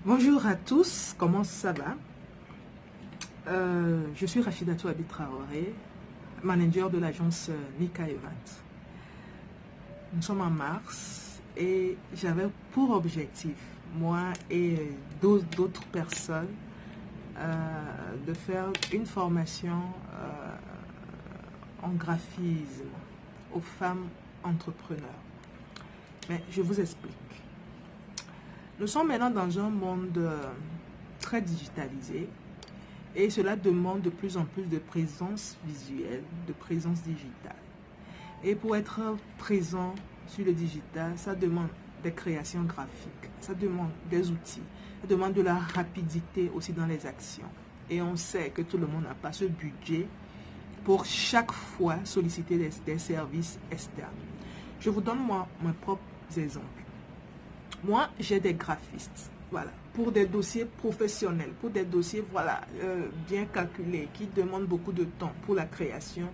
Bonjour à tous, comment ça va? Je suis Rachidatou Abi Traoré, manager de l'agence Nika Event. Nous sommes en mars et j'avais pour objectif, moi et d'autres personnes, de faire une formation en graphisme aux femmes entrepreneurs. Mais je vous explique. Nous sommes maintenant dans un monde très digitalisé et cela demande de plus en plus de présence visuelle, de présence digitale. Et pour être présent sur le digital, ça demande des créations graphiques, ça demande des outils, ça demande de la rapidité aussi dans les actions. Et on sait que tout le monde n'a pas ce budget pour chaque fois solliciter des services externes. Je vous donne moi mes propres exemples. Moi, j'ai des graphistes, voilà, pour des dossiers professionnels, pour des dossiers, voilà, bien calculés, qui demandent beaucoup de temps pour la création.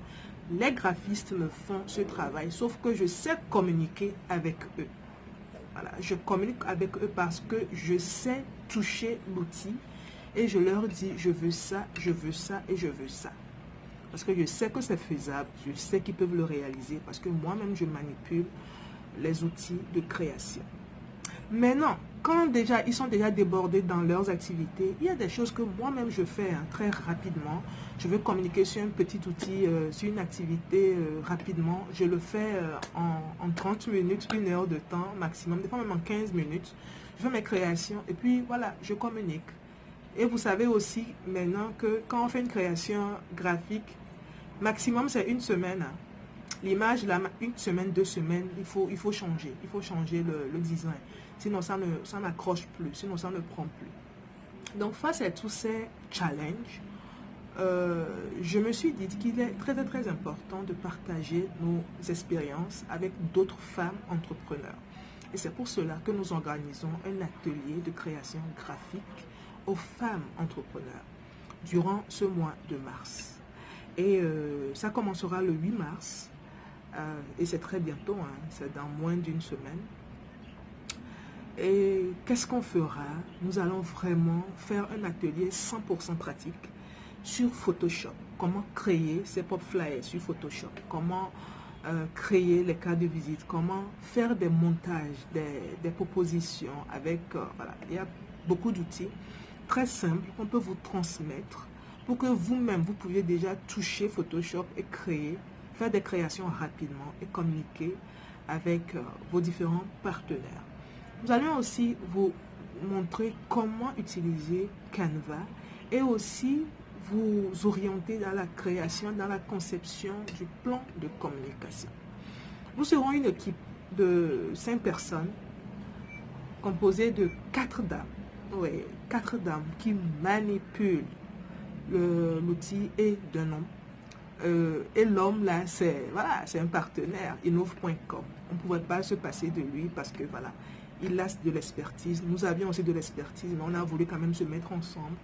Les graphistes me font ce travail, sauf que je sais communiquer avec eux. Voilà, je communique avec eux parce que je sais toucher l'outil et je leur dis, je veux ça, je veux ça et je veux ça. Parce que je sais que c'est faisable, je sais qu'ils peuvent le réaliser parce que moi-même, je manipule les outils de création. Maintenant, quand ils sont déjà débordés dans leurs activités, il y a des choses que moi-même je fais très rapidement. Je veux communiquer sur un petit outil, sur une activité rapidement. Je le fais en 30 minutes, 1 heure de temps maximum, des fois même en 15 minutes. Je fais mes créations et puis voilà, je communique. Et vous savez aussi maintenant que quand on fait une création graphique, maximum c'est 1 semaine. L'image, 1 semaine, 2 semaines, il faut changer. Il faut changer le design. Sinon, ça n'accroche plus. Sinon, ça ne prend plus. Donc, face à tous ces challenges, je me suis dit qu'il est très, très important de partager nos expériences avec d'autres femmes entrepreneurs. Et c'est pour cela que nous organisons un atelier de création graphique aux femmes entrepreneurs durant ce mois de mars. Et ça commencera le 8 mars. Et c'est très bientôt, hein, c'est dans moins d'1 semaine. Et qu'est-ce qu'on fera? Nous allons vraiment faire un atelier 100% pratique sur Photoshop. Comment créer ses pop flyers sur Photoshop? Comment créer les cartes de visite? Comment faire des montages, des propositions avec... voilà, il y a beaucoup d'outils très simples qu'on peut vous transmettre pour que vous-même, vous puissiez déjà toucher Photoshop et créer, faire des créations rapidement et communiquer avec vos différents partenaires. Nous allons aussi vous montrer comment utiliser Canva et aussi vous orienter dans la création, dans la conception du plan de communication. Nous serons une équipe de 5 personnes composée de 4 dames. Oui, 4 dames qui manipulent l'outil et d'un homme. Et l'homme là, c'est un partenaire, innov.com. On ne pouvait pas se passer de lui parce que voilà, il a de l'expertise. Nous avions aussi de l'expertise, mais on a voulu quand même se mettre ensemble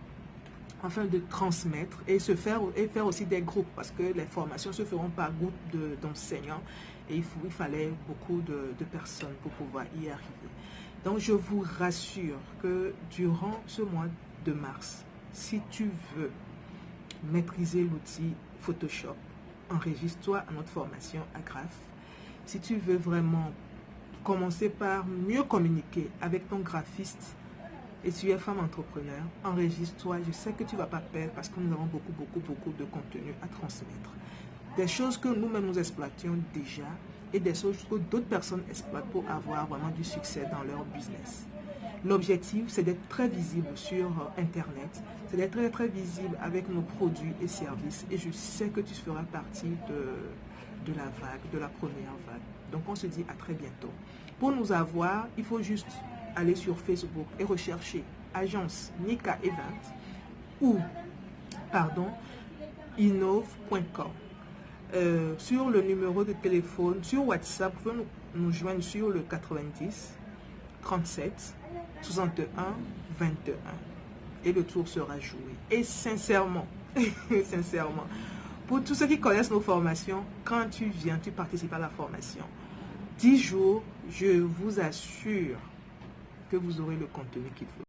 afin de transmettre et faire aussi des groupes parce que les formations se feront par groupe d'enseignants et il fallait beaucoup de personnes pour pouvoir y arriver. Donc je vous rassure que durant ce mois de mars, si tu veux maîtriser l'outil Photoshop, enregistre-toi à notre formation à Graph. Si tu veux vraiment commencer par mieux communiquer avec ton graphiste et tu es femme entrepreneur, enregistre-toi. Je sais que tu ne vas pas perdre parce que nous avons beaucoup de contenu à transmettre. Des choses que nous-mêmes nous exploitions déjà et des choses que d'autres personnes exploitent pour avoir vraiment du succès dans leur business. L'objectif, c'est d'être très visible sur Internet, c'est d'être très visible avec nos produits et services. Et je sais que tu feras partie de la vague, de la première vague. Donc, on se dit à très bientôt. Pour nous avoir, il faut juste aller sur Facebook et rechercher agence Nika Event ou, innov.com. Sur le numéro de téléphone, sur WhatsApp, vous pouvez nous joindre sur le 90 37 61 21 et le tour sera joué. Et sincèrement, sincèrement, pour tous ceux qui connaissent nos formations, quand tu viens, tu participes à la formation, 10 jours, je vous assure que vous aurez le contenu qu'il faut.